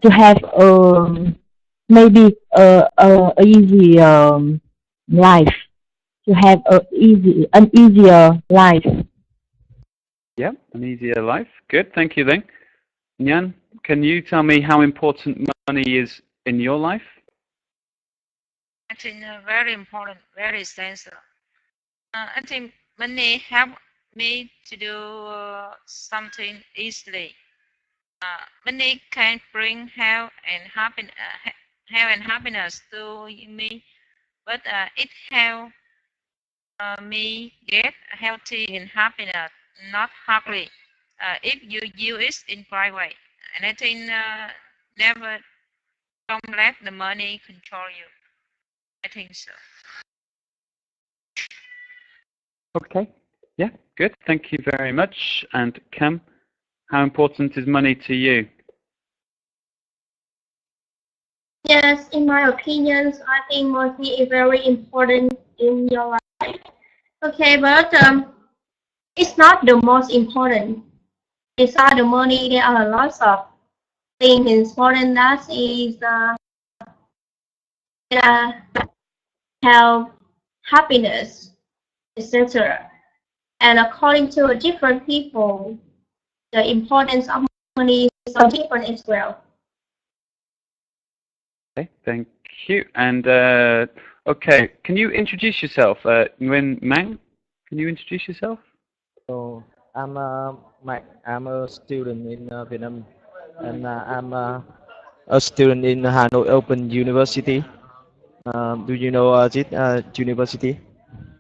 to have maybe a easy life, to have an easier life. Yeah, an easier life. Good, thank you then. Nyan, can you tell me how important money is in your life? I think very important, very essential. I think money help me to do something easily. Money can bring health and happiness to me, but it help me get healthy and happiness, not hardly. If you use it in right way, and I think never don't let the money control you. I think so. Okay. Yeah, good. Thank you very much. And Cam, how important is money to you? Yes, in my opinions, I think money is very important in your life. Okay, but it's not the most important. Besides the money, there are lots of things important. That is uh, health, happiness, etc. And according to different people, the importance of money is so different as well. Okay, thank you. And okay, can you introduce yourself? Nguyen Mang, can you introduce yourself? So I'm a student in Vietnam, and I'm a student in Hanoi Open University. Do you know this university?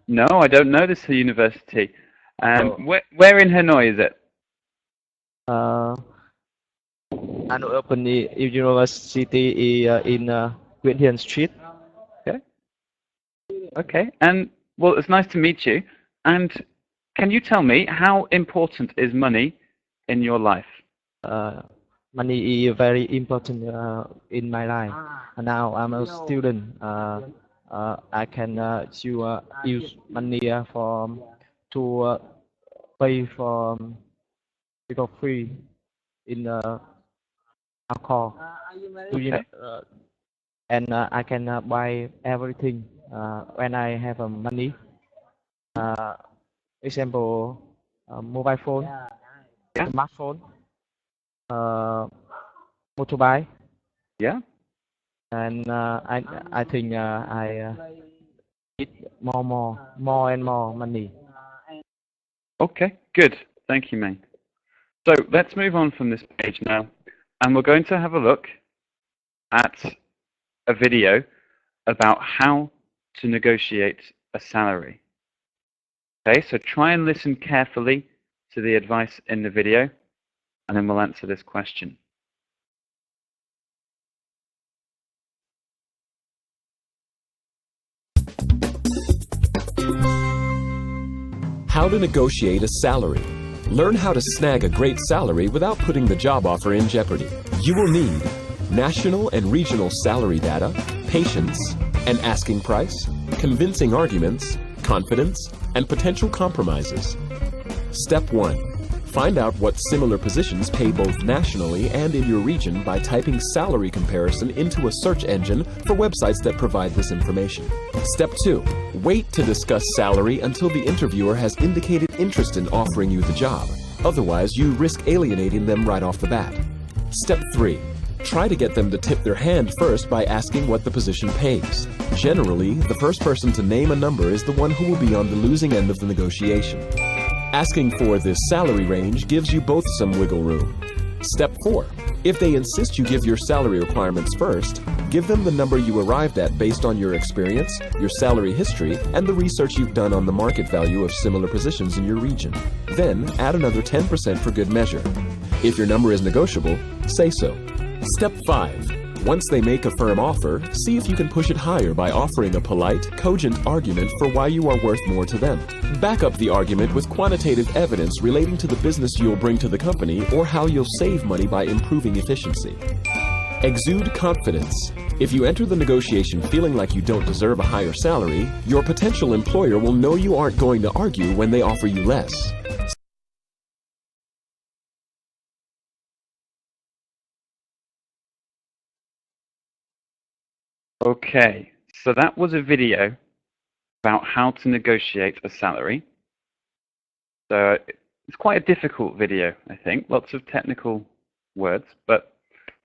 No, I don't know this university. Oh. Where in Hanoi is it? Hanoi Open University in Nguyễn Hiền Street. Okay. Okay, and well, it's nice to meet you. And can you tell me how important is money in your life? Money is very important in my life. Now I'm a student. I can use money to pay for free in alcohol. Do you know? And I can buy everything when I have money. Example, mobile phone, smartphone, motorbike. Yeah. And I think I need more and more money. Okay, good. Thank you, Meng. So let's move on from this page now, and we're going to have a look at a video about how to negotiate a salary. Okay, so try and listen carefully to the advice in the video, and then we'll answer this question. How to negotiate a salary. Learn how to snag a great salary without putting the job offer in jeopardy. You will need national and regional salary data, patience, an asking price, convincing arguments, confidence, and potential compromises. Step 1. Find out what similar positions pay both nationally and in your region by typing salary comparison into a search engine for websites that provide this information. Step 2. Wait to discuss salary until the interviewer has indicated interest in offering you the job. Otherwise, you risk alienating them right off the bat. Step 3. Try to get them to tip their hand first by asking what the position pays. Generally, the first person to name a number is the one who will be on the losing end of the negotiation. Asking for this salary range gives you both some wiggle room. Step 4. If they insist you give your salary requirements first, give them the number you arrived at based on your experience, your salary history, and the research you've done on the market value of similar positions in your region. Then, add another 10% for good measure. If your number is negotiable, say so. Step 5. Once they make a firm offer, see if you can push it higher by offering a polite, cogent argument for why you are worth more to them. Back up the argument with quantitative evidence relating to the business you'll bring to the company or how you'll save money by improving efficiency. Exude confidence. If you enter the negotiation feeling like you don't deserve a higher salary, your potential employer will know you aren't going to argue when they offer you less. Okay, so that was a video about how to negotiate a salary. So it's quite a difficult video, I think. Lots of technical words, but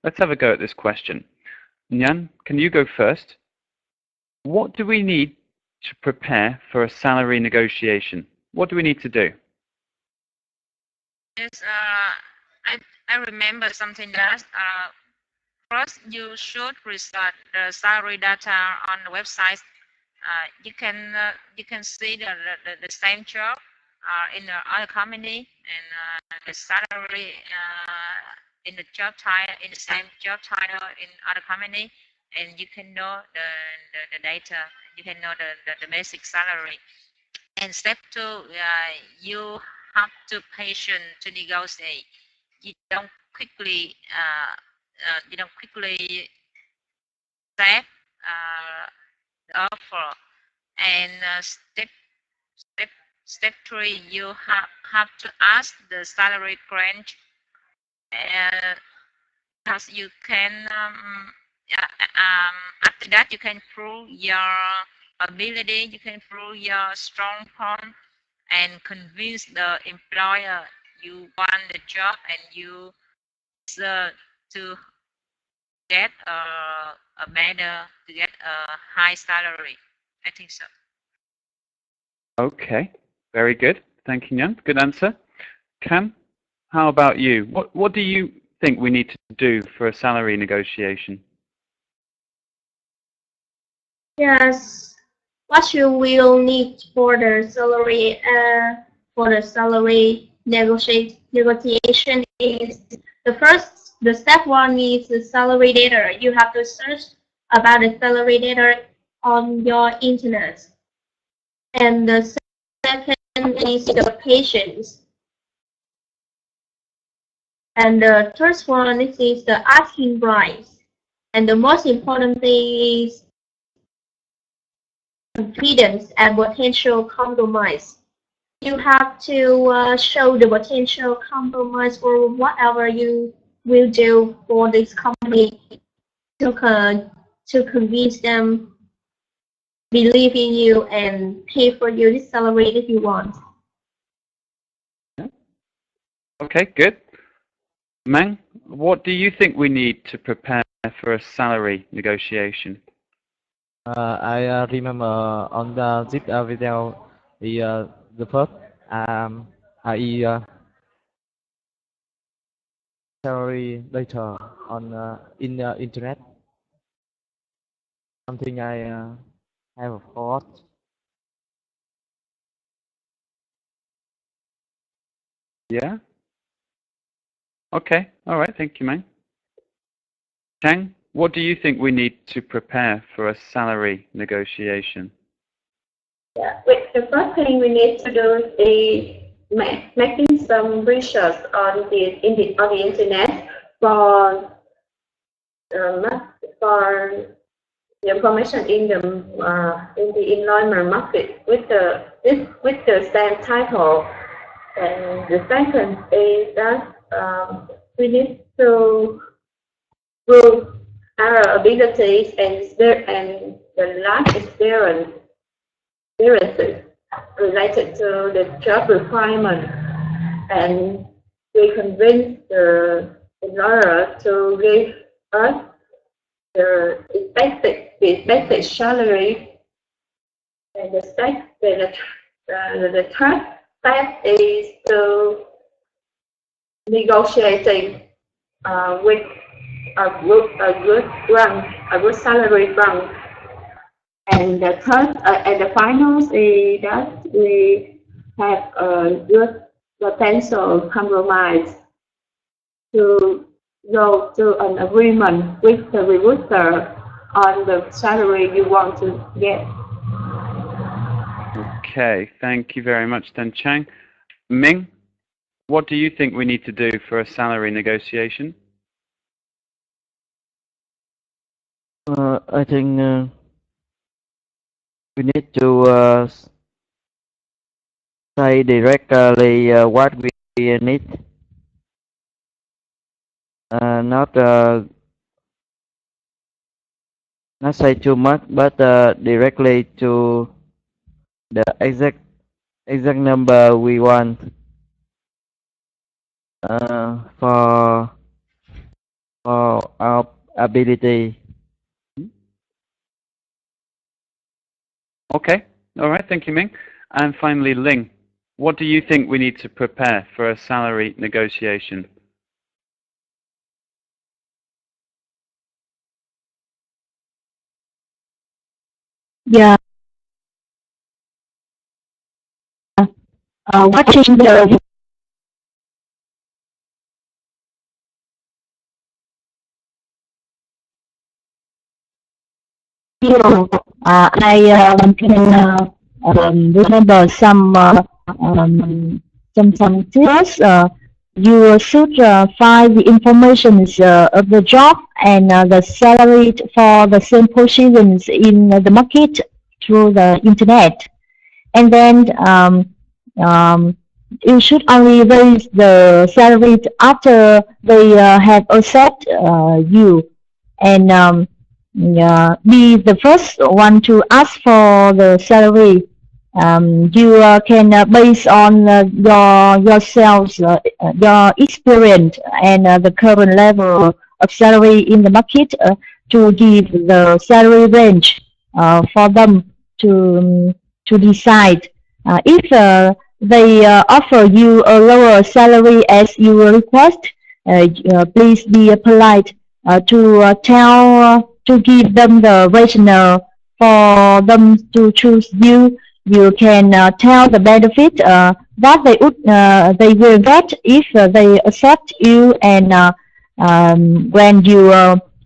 let's have a go at this question. Nhan, can you go first? What do we need to prepare for a salary negotiation? What do we need to do? Yes, I remember something that first you should research the salary data on the website. You can see the same job in the other company and the salary in the job title in the same job title in other company, and you can know the data. You can know the basic salary. And step two, you have to patient to negotiate. You don't quickly accept the offer. And step step three, you have to ask the salary range, because you can after that you can prove your ability, you can prove your strong point, and convince the employer you want the job and you deserve to get a high salary. I think so. Okay, very good. Thank you, Nhan. Good answer. Cam, how about you? What do you think we need to do for a salary negotiation? Yes, what you will need for the salary negotiation is the step one is the salary data. You have to search about the salary data on your internet. And the second is the patience. And the third one is the asking price. And the most important thing is confidence and potential compromise. You have to show the potential compromise for whatever you will do for this company to convince them believe in you and pay for you the salary if you want. Okay, good. Mang, what do you think we need to prepare for a salary negotiation? I remember on this video, the first salary data on in internet. Something I have thought. Yeah? Okay, all right, thank you, Mang. Chang, what do you think we need to prepare for a salary negotiation? Yeah, the first thing we need to do is making some research on the internet for the information in the employment market with the same title. And the second is that we need to prove our abilities and the life experiences related to the job requirement, and we convince the employer to give us the expected salary. And the third step is to negotiating with a good salary rank. And the final is that we have a good potential compromise to go to an agreement with the recruiter on the salary you want to get. Okay, thank you very much, then, Chang. Ming, what do you think we need to do for a salary negotiation? I think we need to say directly what we need, not not say too much, but directly to the exact number we want for our ability. Okay. All right. Thank you, Ming. And finally, Ling, what do you think we need to prepare for a salary negotiation? Yeah. Watching the video, I can remember some tips. You should find the information of the job and the salary for the same positions in the market through the internet. And then you should only raise the salary after they have accept you, and be the first one to ask for the salary. You can based on your experience and the current level of salary in the market to give the salary range for them to decide. If they offer you a lower salary as you request, please be polite to give them the rationale for them to choose you. You can tell the benefit that they will get if they accept you, and when you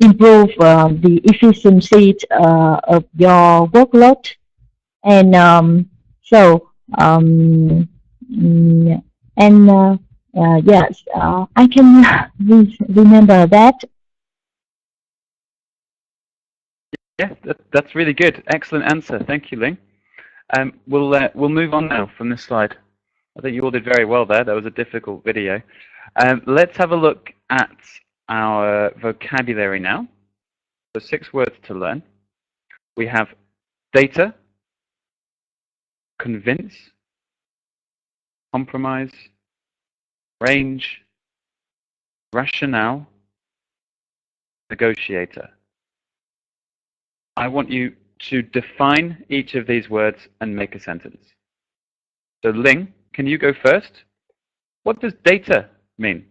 improve the efficiency of your workload. And so and yes, I can remember that. Yeah, that's really good. Excellent answer. Thank you, Ling. We'll move on now from this slide. I think you all did very well there. That was a difficult video. Let's have a look at our vocabulary now. So 6 words to learn. We have data, convince, compromise, range, rationale, negotiator. I want you to define each of these words and make a sentence. So Ling, can you go first? What does data mean?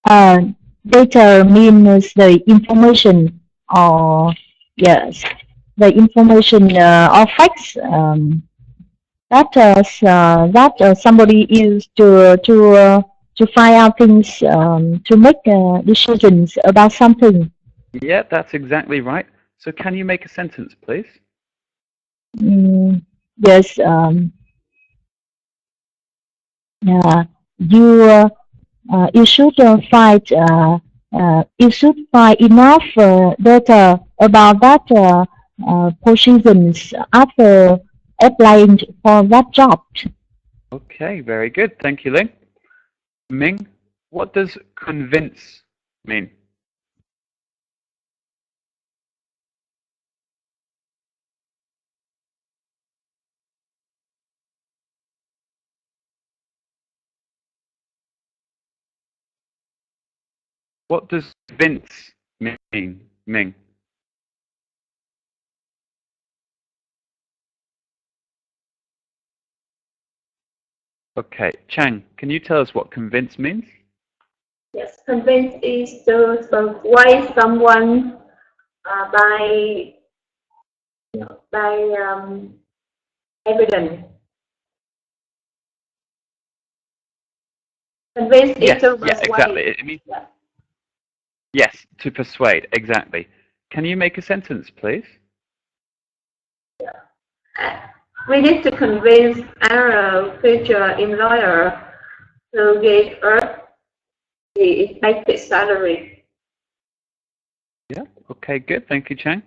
Data means the information, or yes, the information or facts that somebody used to find out things, to make decisions about something. Yeah, that's exactly right. So can you make a sentence, please? Yes. You should find enough data about that positions after applying for that job. Okay, very good. Thank you, Ling. Ming, what does convince mean? What does convince mean, Ming? Okay, Chang, can you tell us what convince means? Yes, convince is to persuade someone by evidence. Convince is to persuade. Yes, exactly. It means, Yeah. yes, to persuade, exactly. Can you make a sentence, please? We need to convince our future employer to give us the expected salary. Yeah, okay, good. Thank you, Chang.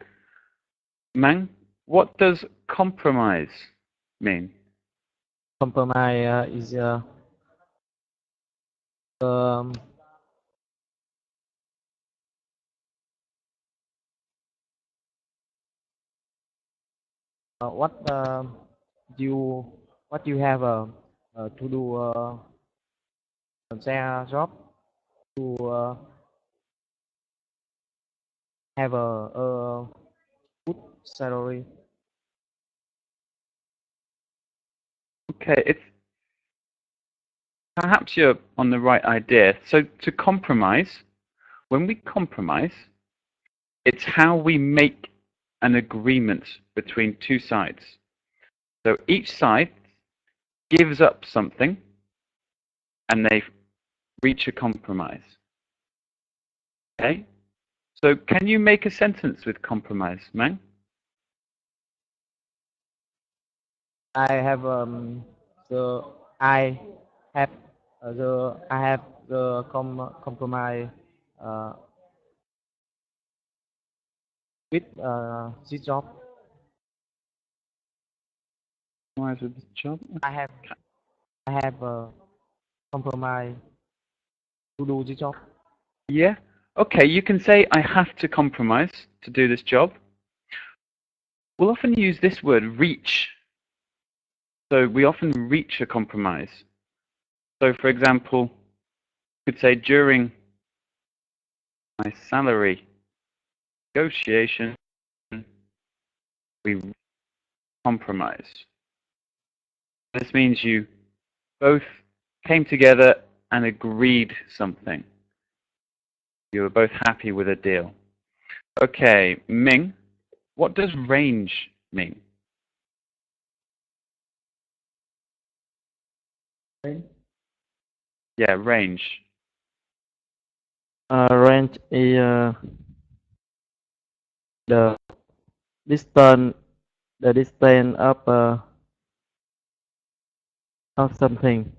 Mang, what does compromise mean? Compromise is you what you have to do their job to have a good salary. Okay, it's perhaps you're on the right idea. So to compromise, when we compromise, it's how we make an agreement between two sides. So each side gives up something and they reach a compromise. Okay? So can you make a sentence with compromise, Mang? I have the I have the compromise uh, with this job. Why is it this job? I have compromise to do the job. Yeah. Okay, you can say I have to compromise to do this job. We'll often use this word reach. So we often reach a compromise. So for example, you could say during my salary negotiation, we compromise. This means you both came together and agreed something. You were both happy with a deal. Okay, Ming, what does range mean? Yeah, range. Range is the distance of something.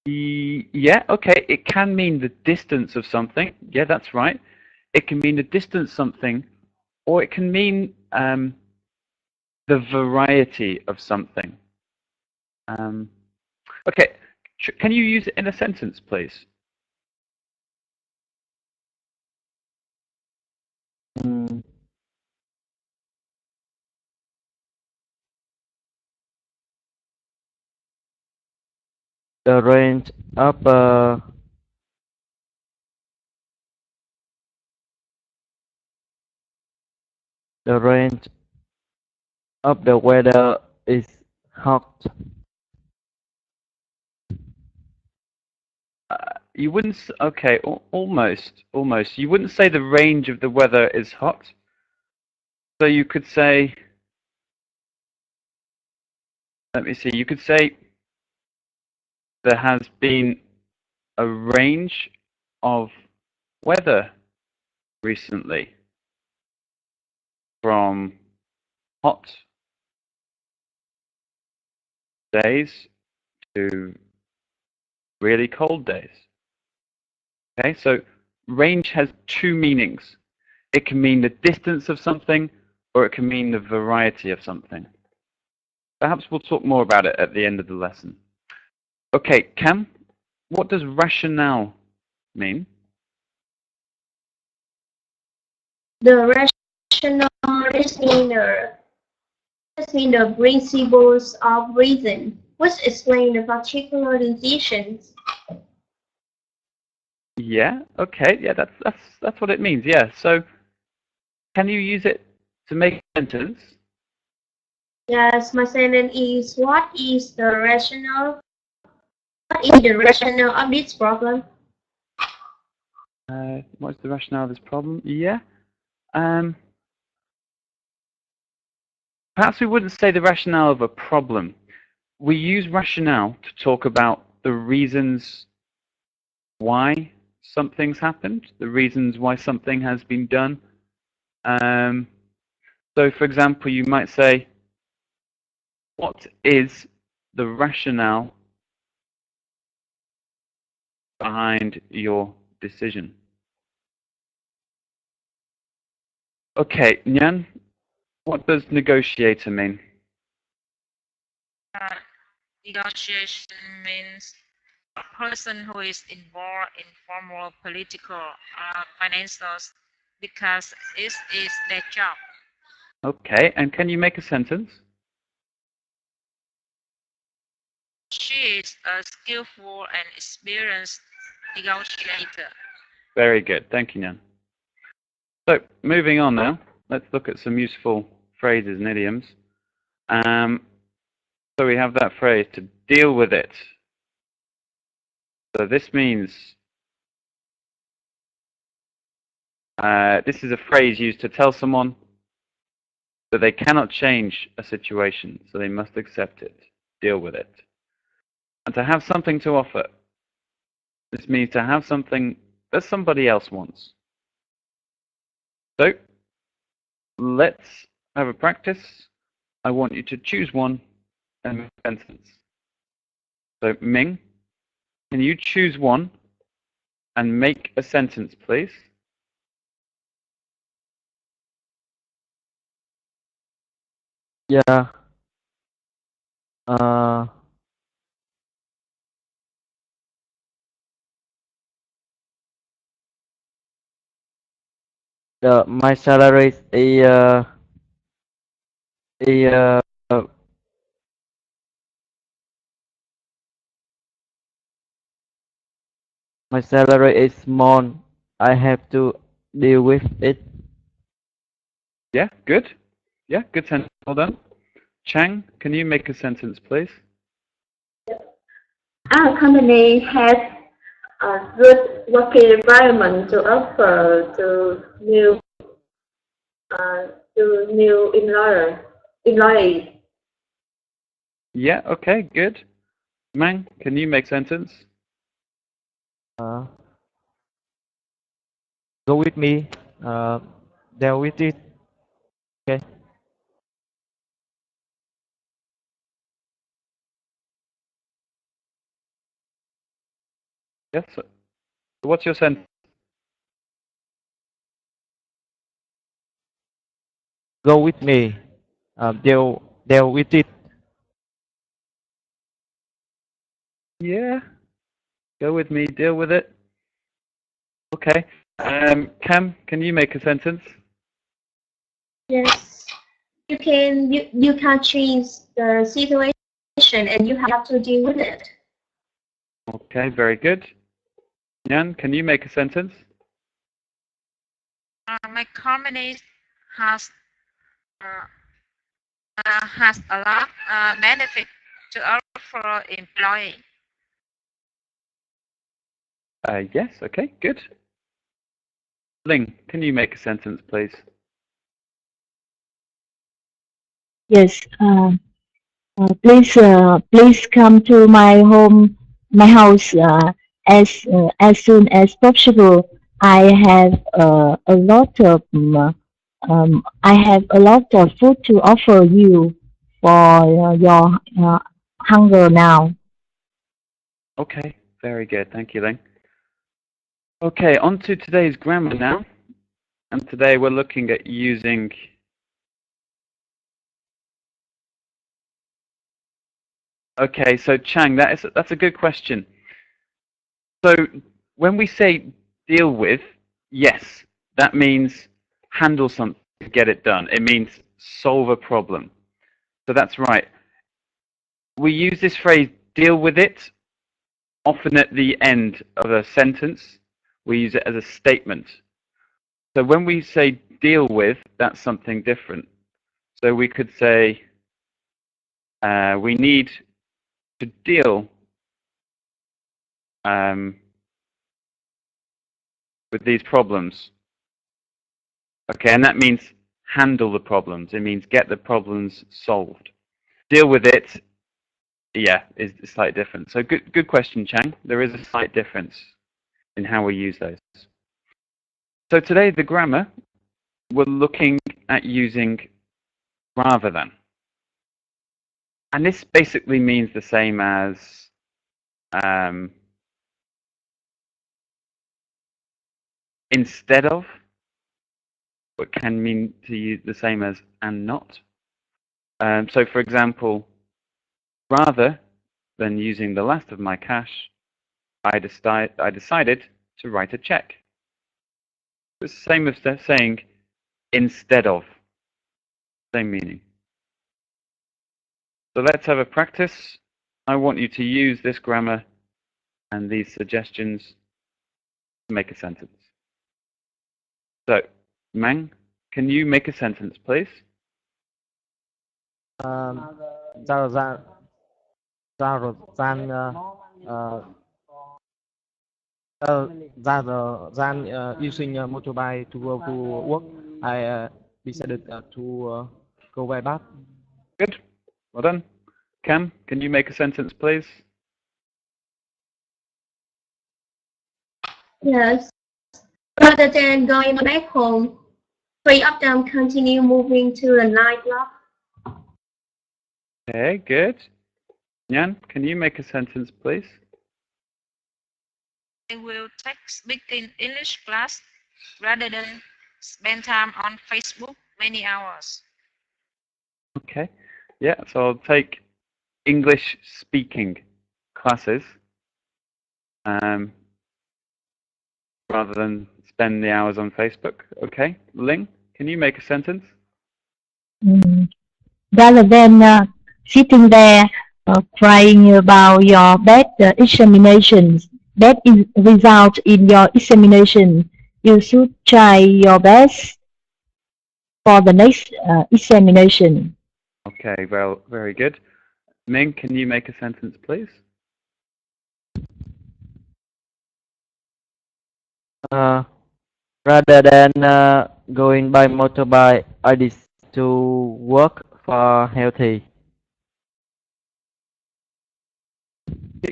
Yeah, okay, it can mean the distance of something. Yeah, that's right. It can mean the distance something, or it can mean the variety of something. Okay, can you use it in a sentence, please? The range of the weather is hot. You wouldn't. Okay, almost. You wouldn't say the range of the weather is hot. So you could say. Let me see. You could say there has been a range of weather recently, from hot days to really cold days. Okay, so range has two meanings. It can mean the distance of something, or it can mean the variety of something. Perhaps we'll talk more about it at the end of the lesson. Okay, Cam, what does rationale mean? The rational reasoner mean the principles of reason, which explain the particular decisions. Yeah, okay, yeah, that's what it means. Yeah. So can you use it to make a sentence? Yes, my sentence is, what is the rationale? What is the rationale of this problem? What's the rationale of this problem? Yeah. Perhaps we wouldn't say the rationale of a problem. We use rationale to talk about the reasons why something's happened, the reasons why something has been done. So, for example, you might say, what is the rationale behind your decision? Okay, Nyan, what does negotiator mean? Negotiation means a person who is involved in formal political or financial because it is their job. Okay, and can you make a sentence? She is a skillful and experienced negotiator. Very good. Thank you, Nyan. So, moving on now, let's look at some useful phrases and idioms. So we have that phrase, to deal with it. So this means, this is a phrase used to tell someone that they cannot change a situation, so they must accept it, deal with it. And to have something to offer. This means to have something that somebody else wants. So, let's have a practice. I want you to choose one and make a sentence. So, Ming, can you choose one and make a sentence, please? Yeah. My salary is uh, my salary is small. I have to deal with it. Yeah, good. Yeah, good sentence. Well done. Chang, can you make a sentence, please? Our company has a good working environment to offer to new employees. Yeah, okay, good. Mang, can you make a sentence? Go with me. Deal with it. Okay. Yes. So what's your sentence? Go with me. Deal with it. Yeah. Go with me, deal with it. Okay. Cam, can you make a sentence? Yes. You can change the situation and you have to deal with it. Okay, very good. Nyan, can you make a sentence? My company has a lot benefit to offer employee. Yes, okay, good. Ling, can you make a sentence, please? Yes. Please come to my house as soon as possible. I have I have a lot of food to offer you for your hunger now. Okay, very good. Thank you, Ling. Okay, on to today's grammar now. And today we're looking at using Okay, so Chang, that's a good question. So when we say deal with, yes, that means handle something, get it done. It means solve a problem. So that's right. We use this phrase deal with it often at the end of a sentence. We use it as a statement. So when we say deal with, that's something different. So we could say we need to deal with these problems. Okay, and that means handle the problems. It means get the problems solved. Deal with it, yeah, is slightly different. So good question, Chang. There is a slight difference in how we use those. So today, the grammar, we're looking at using rather than. And this basically means the same as instead of, but can mean to use the same as and not. So for example, rather than using the last of my cash, I decided to write a check. It's the same as saying instead of. same meaning. So let's have a practice. I want you to use this grammar and these suggestions to make a sentence. So, Mang, can you make a sentence, please? Ra rồi gian using motorbike to go to work. I decided to go by bus. Good. Well done. Cam, can you make a sentence, please? Yes. Rather than going back home, three of them continue moving to the nightclub. Okay, good. Nhan, can you make a sentence, please? I will take speaking English class rather than spend time on Facebook many hours. Okay. Yeah, so I'll take English speaking classes rather than spend the hours on Facebook. Okay. Ling, can you make a sentence? Rather than sitting there crying about your bad examinations, bad result in your examination, you should try your best for the next examination. Okay, well, very good. Ming, can you make a sentence, please? Rather than going by motorbike, I decided to work for healthy.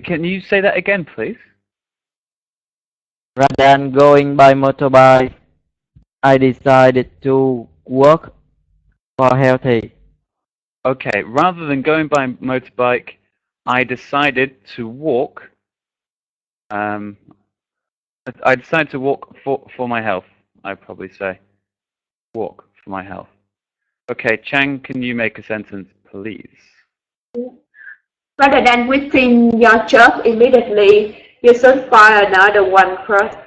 Can you say that again, please? Rather than going by motorbike, I decided to work for healthy. Okay, rather than going by motorbike, I decided to walk. I decided to walk for my health. I'd probably say walk for my health. Okay, Chang, can you make a sentence, please? Rather than quitting your job immediately, you should find another one first.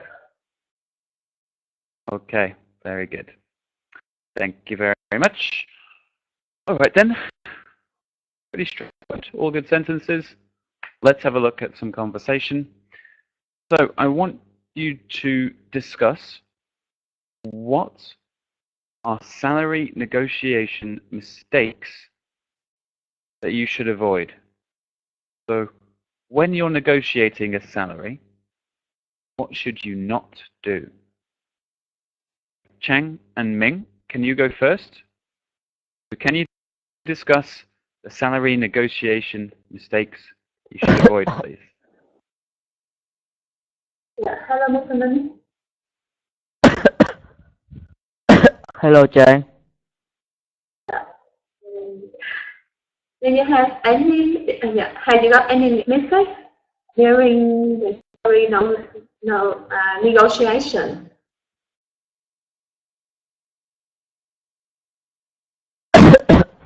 Okay, very good. Thank you very much. All right then. Pretty straightforward. All good sentences. Let's have a look at some conversation. So I want you to discuss what are salary negotiation mistakes that you should avoid. So when you're negotiating a salary, what should you not do? Chang and Ming, can you go first? Can you discuss the salary negotiation mistakes you should avoid, please? Yeah. Hello, Mr. Ming. Hello, Chang. Do you have any? Have you got any mistake during the salary negotiation?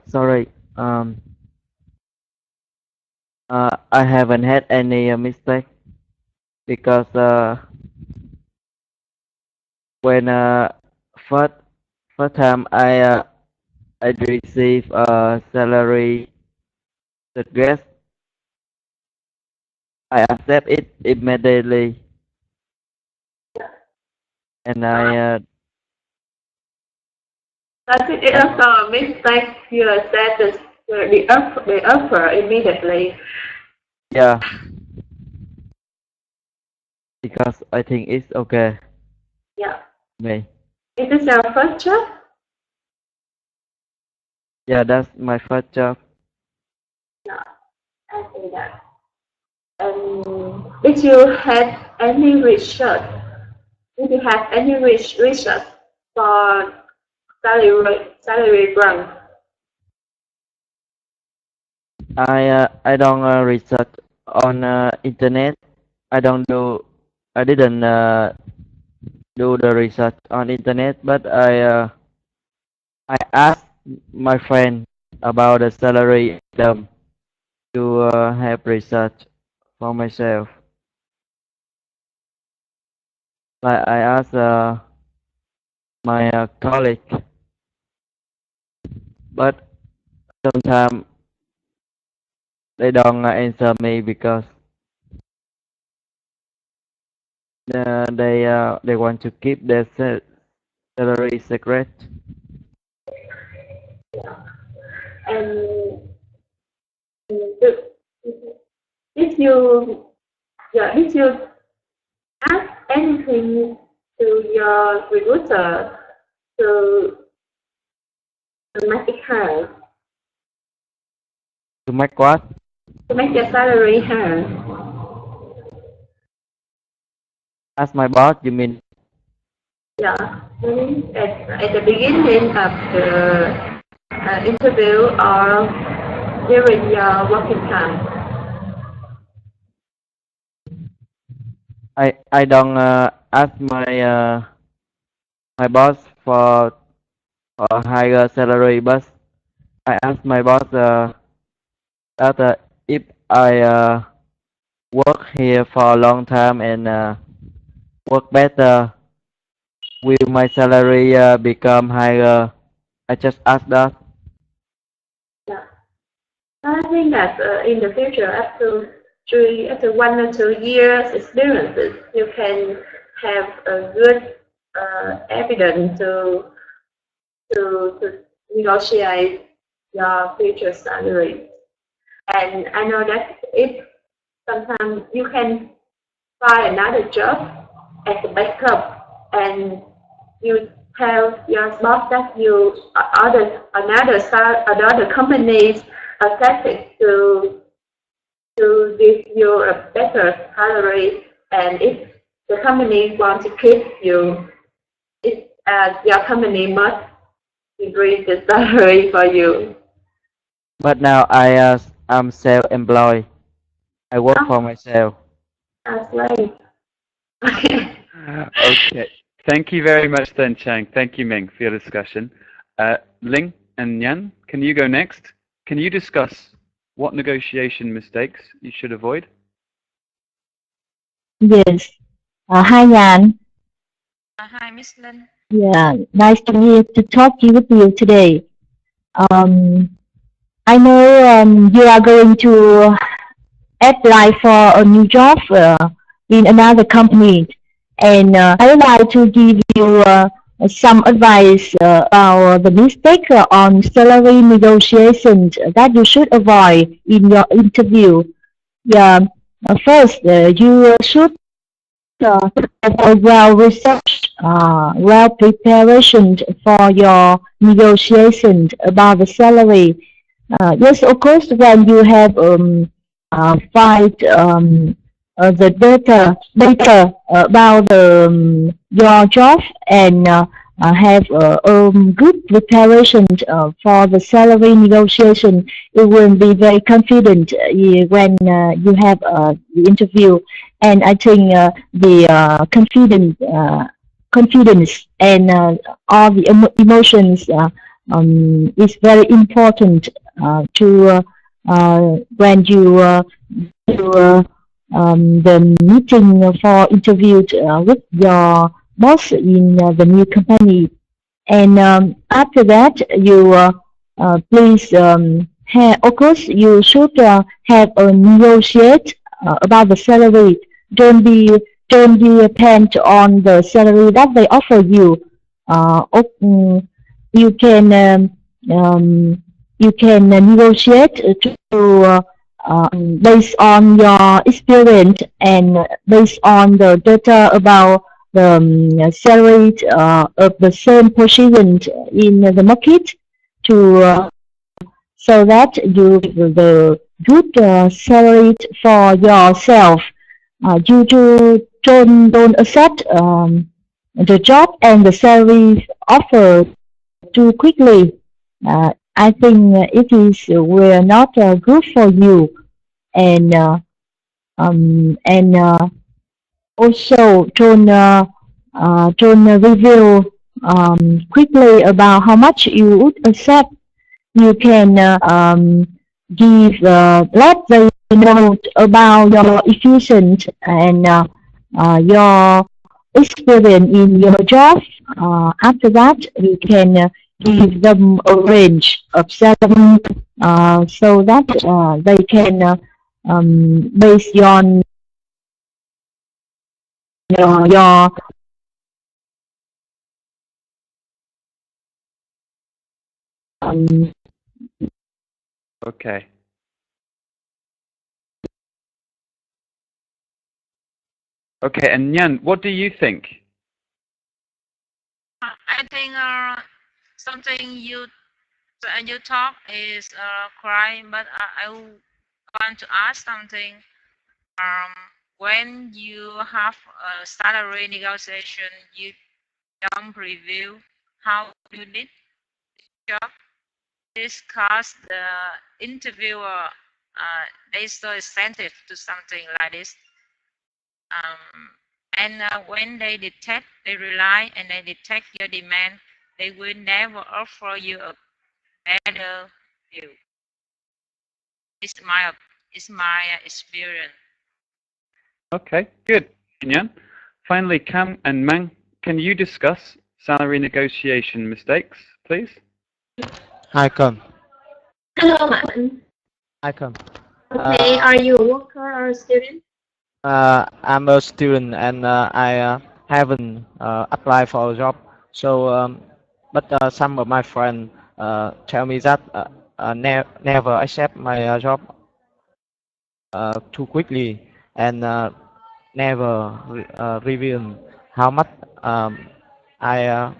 Sorry. I haven't had any mistake because when first time I receive a salary request, I accept it immediately, and I Does it also a mistake you accept the offer immediately? yeah, because I think it's okay. Yeah. Me. Is this your first job? Yeah, that's my first job. No, I see that. Did you have any research? Did you have any research for salary grant? I don't research on internet. I didn't do the research on internet, but I asked my friend about the salary to have research for myself. Like I asked my colleague but sometimes they don't answer me because they want to keep their salary secret. And if you ask anything to your recruiter to make it higher, To make what? to make your salary higher. Ask my boss, you mean? Yeah, at the beginning of the interview or during your working time. I don't ask my boss for a higher salary, but I ask my boss that if I work here for a long time and work better, will my salary become higher? I just ask that. Yeah. I think that in the future, after 1 or 2 years experiences, you can have a good evidence to negotiate your future salary. And I know that if sometimes you can find another job as a backup, and you tell your boss that another companies accepted to give you a better salary, and if the company wants to keep you, your company must increase the salary for you. But now I'm self-employed. I work for myself. That's right. Okay. Okay. Thank you very much then, Chang. Thank you, Ming, for your discussion. Ling and Nhan, can you go next? Can you discuss what negotiation mistakes you should avoid? Yes. Hi, Nhan. Hi, Miss Lin. Yeah, nice to talk with you today. I know you are going to apply for a new job in another company, and I would like to give you some advice about the mistake on salary negotiations that you should avoid in your interview. Yeah, first you should have a well research, well preparation for your negotiations about the salary. Yes, of course, when you have find the data about your job and have good preparation for the salary negotiation, you will be very confident when you have the interview. And I think the confidence and all the emotions is very important to when you do the meeting for interview with your boss in the new company. And after that, you please of course you should have a negotiate about the salary. Don't depend on the salary that they offer you. You can negotiate to based on your experience and based on the data about the salary of the same position in the market to so that you the good salary for yourself. You don't accept the job and the salary offer too quickly. I think it is will not good for you, and also don't review quickly about how much you would accept. You can give let them know about your efficient and your experience in your job. After that, you can give them a range of salary so that they can based on your Okay. Okay, and Nhan, what do you think? I think something you talk is correct, but I want to ask something. When you have a salary negotiation, you don't review how you did the job. Discuss the interviewer. They so sensitive to something like this. And when they detect, they rely and they detect your demand, they will never offer you a better view. It's my experience. Okay, good, Nhan. Finally, Cam and Mang, can you discuss salary negotiation mistakes, please? Hi, Con. Hello, Mạnh. Hi, Con. Okay, are you a worker or a student? I'm a student and I haven't applied for a job. So, but some of my friends tell me that never accept my job too quickly and never reveal how much I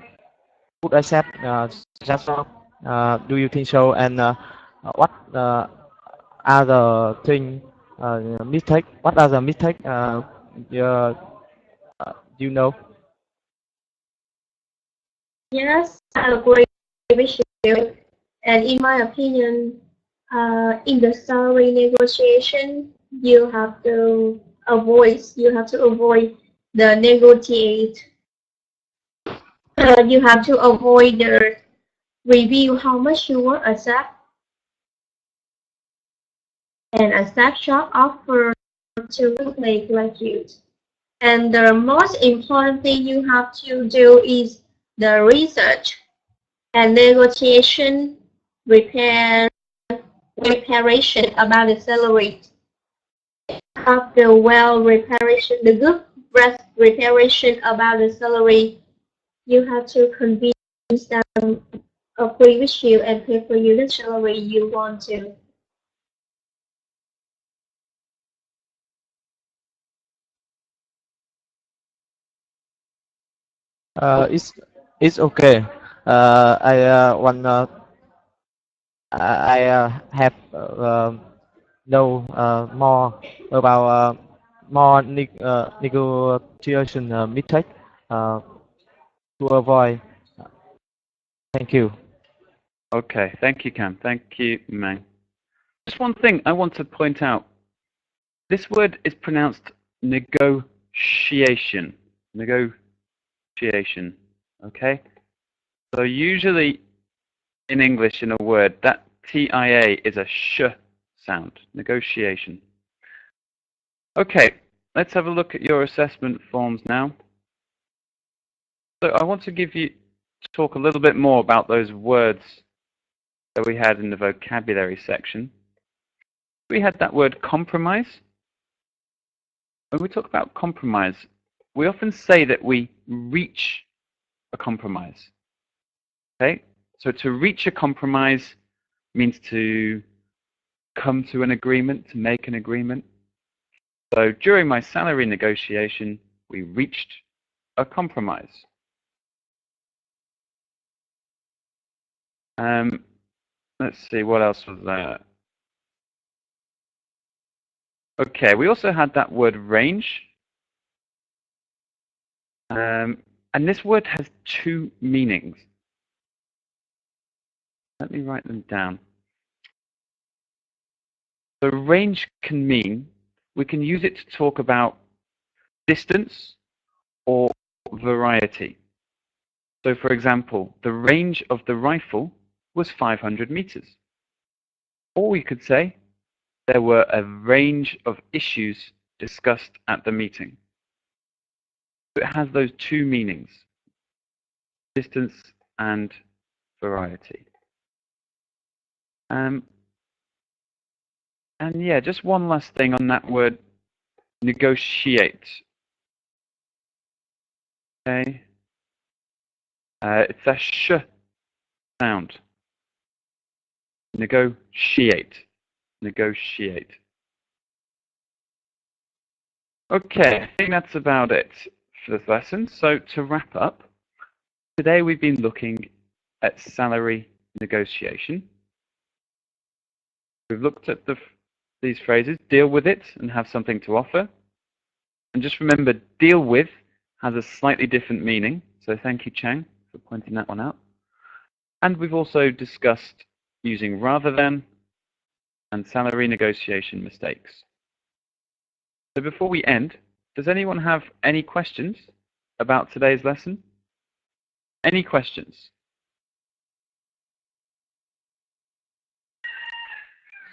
would accept that job. Do you think so? And what are the thing mistake? What are the mistake? You know? Yes, I agree with you. And in my opinion, in the salary negotiation, you have to avoid the negotiate. You have to avoid the review how much you want accept and accept job offer to quickly graduate. And the most important thing you have to do is the research and negotiation preparation about the salary. After the good preparation about the salary, you have to convince them agree with you and pay for you the salary you want to. It's okay. I want I have know more about more negotiation mistake to avoid. Thank you. Okay, thank you, Cam. Thank you, Mang. Just one thing I want to point out. This word is pronounced negotiation. Negotiation. Okay? So usually in English, in a word, that TIA is a sh sound. Negotiation. Okay, let's have a look at your assessment forms now. So I want to talk a little bit more about those words that we had in the vocabulary section. We had that word compromise. When we talk about compromise, we often say that we reach a compromise. Okay? So to reach a compromise means to come to an agreement, to make an agreement. So during my salary negotiation, we reached a compromise. Let's see, what else was there? Okay, we also had that word range. And this word has two meanings. Let me write them down. The range can mean, we can use it to talk about distance or variety. So for example, the range of the rifle was 500 meters. Or we could say, there were a range of issues discussed at the meeting. So it has those two meanings, distance and variety. And yeah, just one last thing on that word negotiate. Okay. It's a sh sound. Negotiate. Negotiate. Okay, I think that's about it for this lesson. So to wrap up, today we've been looking at salary negotiation. We've looked at these phrases, deal with it and have something to offer. And just remember, deal with has a slightly different meaning. So thank you, Chang, for pointing that one out. And we've also discussed using rather than and salary negotiation mistakes. So before we end, does anyone have any questions about today's lesson? Any questions?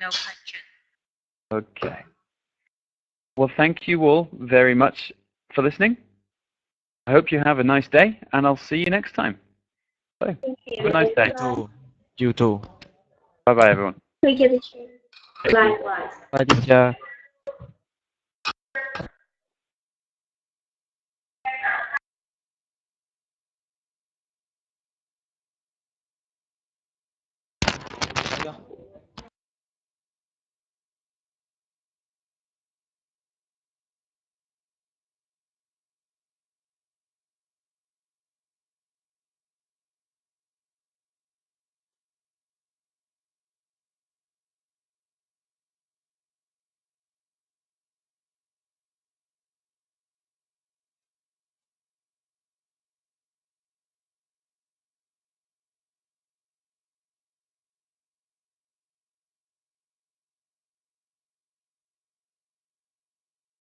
No question. Okay. Well, thank you all very much for listening. I hope you have a nice day, and I'll see you next time. So, have a nice day. You too. Bye-bye, everyone. Thank you, teacher. Likewise. Bye, teacher.